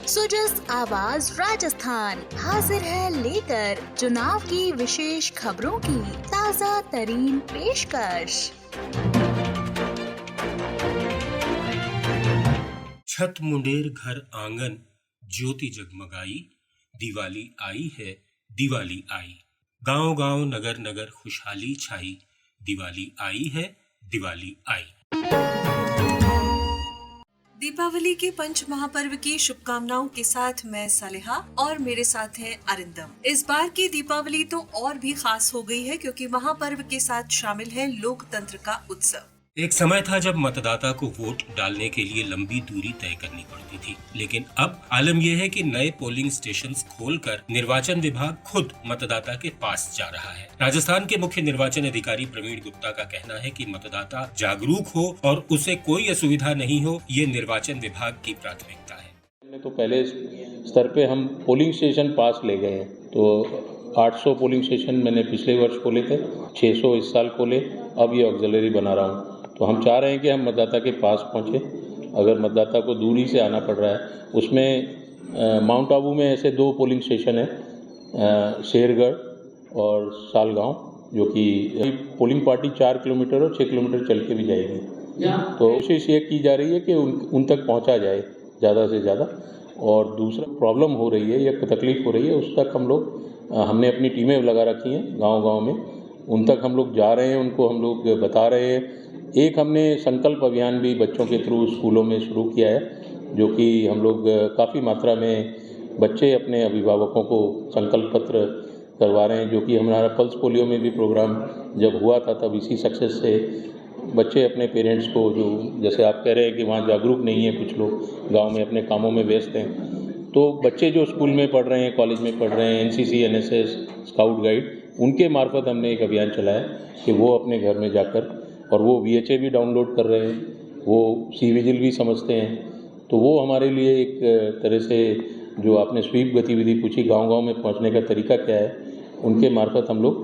सुजस आवाज राजस्थान हाजिर है लेकर चुनाव की विशेष खबरों की ताज़ा तरीन पेशकश। छत मुंडेर घर आंगन ज्योति जगमगाई, दिवाली आई है दिवाली आई। गांव गांव नगर नगर खुशहाली छाई, दिवाली आई है दिवाली आई। दीपावली के पंच महापर्व की शुभकामनाओं के साथ मैं सालेहा और मेरे साथ हैं अरिंदम। इस बार की दीपावली तो और भी खास हो गई है क्योंकि महापर्व के साथ शामिल है लोकतंत्र का उत्सव। एक समय था जब मतदाता को वोट डालने के लिए लंबी दूरी तय करनी पड़ती थी, लेकिन अब आलम यह है कि नए पोलिंग स्टेशंस खोलकर निर्वाचन विभाग खुद मतदाता के पास जा रहा है। राजस्थान के मुख्य निर्वाचन अधिकारी प्रवीण गुप्ता का कहना है कि मतदाता जागरूक हो और उसे कोई असुविधा नहीं हो, ये निर्वाचन विभाग की प्राथमिकता है। हमने तो पहले स्तर पे हम पोलिंग स्टेशन पास ले गए हैं, तो 800 पोलिंग स्टेशन मैंने पिछले वर्ष खोले थे, 600 इस साल खोले, अब ये ऑक्सिलरी बना रहा हूँ। तो हम चाह रहे हैं कि हम मतदाता के पास पहुँचे। अगर मतदाता को दूरी से आना पड़ रहा है, उसमें माउंट आबू में ऐसे 2 पोलिंग स्टेशन हैं, शेरगढ़ और सालगांव, जो कि पोलिंग पार्टी 4 किलोमीटर और 6 किलोमीटर चल के भी जाएगी। तो कोशिश ये की जा रही है कि उन तक पहुँचा जाए ज़्यादा से ज़्यादा। और दूसरा प्रॉब्लम हो रही है या तकलीफ़ हो रही है, उस तक हम लोग हमने अपनी टीमें लगा रखी हैं गांव-गांव में, उन तक हम लोग जा रहे हैं, उनको हम लोग बता रहे हैं। एक हमने संकल्प अभियान भी बच्चों के थ्रू स्कूलों में शुरू किया है, जो कि हम लोग काफ़ी मात्रा में बच्चे अपने अभिभावकों को संकल्प पत्र करवा रहे हैं, जो कि हमारा पल्स पोलियो में भी प्रोग्राम जब हुआ था तब इसी सक्सेस से बच्चे अपने पेरेंट्स को, जो जैसे आप कह रहे हैं कि वहाँ जागरूक नहीं है, कुछ लोग गांव में अपने कामों में व्यस्त हैं, तो बच्चे जो स्कूल में पढ़ रहे हैं, कॉलेज में पढ़ रहे हैं, एनसीसी, एनएसएस, स्काउट गाइड, उनके मार्फत हमने एक अभियान चलाया कि वो अपने घर में जाकर, और वो VHA भी डाउनलोड कर रहे हैं, वो सी-विजिल भी समझते हैं। तो वो हमारे लिए एक तरह से, जो आपने स्वीप गतिविधि पूछी, गांव-गांव में पहुंचने का तरीका क्या है, उनके मार्फत हम लोग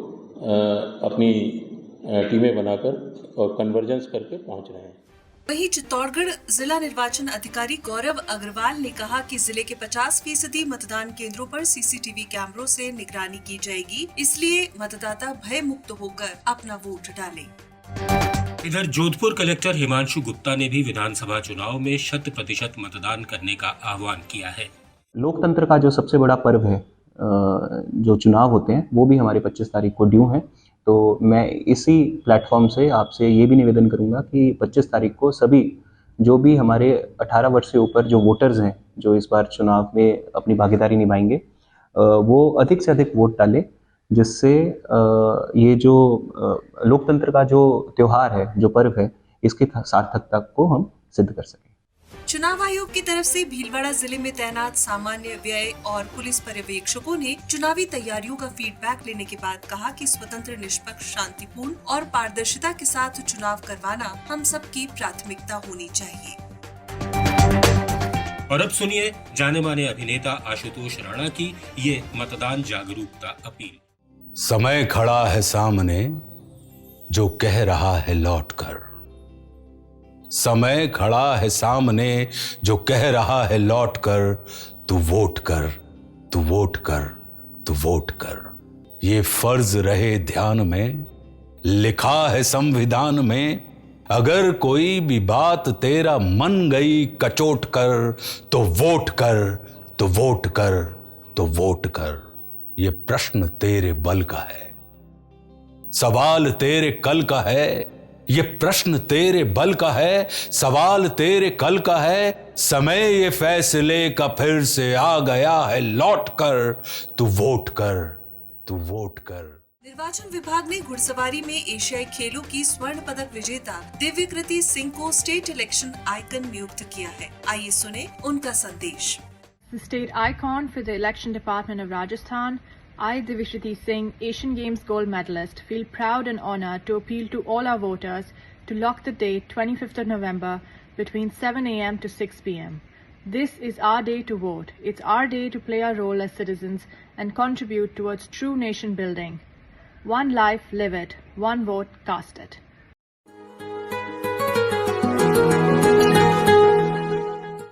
अपनी टीमें बनाकर और कन्वर्जेंस करके पहुंच रहे हैं। वहीं चित्तौड़गढ़ जिला निर्वाचन अधिकारी गौरव अग्रवाल ने कहा कि जिले के 50% मतदान केंद्रों पर CCTV कैमरों से निगरानी की जाएगी, इसलिए मतदाता भय मुक्त होकर अपना वोट डालें। इधर जोधपुर कलेक्टर हिमांशु गुप्ता ने भी विधानसभा चुनाव में 100% मतदान करने का आह्वान किया है। लोकतंत्र का जो सबसे बड़ा पर्व है, जो चुनाव होते हैं, वो भी हमारे 25 तारीख को ड्यू हैं। तो मैं इसी प्लेटफॉर्म से आपसे ये भी निवेदन करूंगा कि 25 तारीख को सभी जो भी हमारे 18 वर्ष से ऊपर जो वोटर्स हैं, जो इस बार चुनाव में अपनी भागीदारी निभाएंगे, वो अधिक से अधिक वोट डालें, जिससे ये जो लोकतंत्र का जो त्योहार है, जो पर्व है, इसकी सार्थकता को हम सिद्ध कर सकें। चुनाव आयोग की तरफ से भीलवाड़ा जिले में तैनात सामान्य व्यय और पुलिस पर्यवेक्षकों ने चुनावी तैयारियों का फीडबैक लेने के बाद कहा कि स्वतंत्र, निष्पक्ष, शांतिपूर्ण और पारदर्शिता के साथ चुनाव करवाना हम सबकी प्राथमिकता होनी चाहिए। और अब सुनिए जाने माने अभिनेता आशुतोष राणा की ये मतदान जागरूकता अपील। समय खड़ा है सामने जो कह रहा है लौटकर, समय खड़ा है सामने जो कह रहा है लौटकर, तू वोट कर, तू वोट कर, तू वोट कर। ये फर्ज रहे ध्यान में, लिखा है संविधान में, अगर कोई भी बात तेरा मन गई कचोट कर, तो वोट कर, तो वोट कर, तो वोट कर। ये प्रश्न तेरे बल का है, सवाल तेरे कल का है। ये प्रश्न तेरे बल का है, सवाल तेरे कल का है। समय ये फैसले का फिर से आ गया है लौट कर, तू वोट कर, तू वोट कर। निर्वाचन विभाग ने घुड़सवारी में एशियाई खेलों की स्वर्ण पदक विजेता दिव्यकृति सिंह को स्टेट इलेक्शन आइकन नियुक्त किया है। आइए सुने उनका संदेश। The state icon for the election department of Rajasthan, I, Divyashriti Singh, Asian Games gold medalist, feel proud and honored to appeal to all our voters to lock the date 25th of November between 7 a.m. to 6 p.m. This is our day to vote. It's our day to play our role as citizens and contribute towards true nation building. One life, live it. One vote, cast it.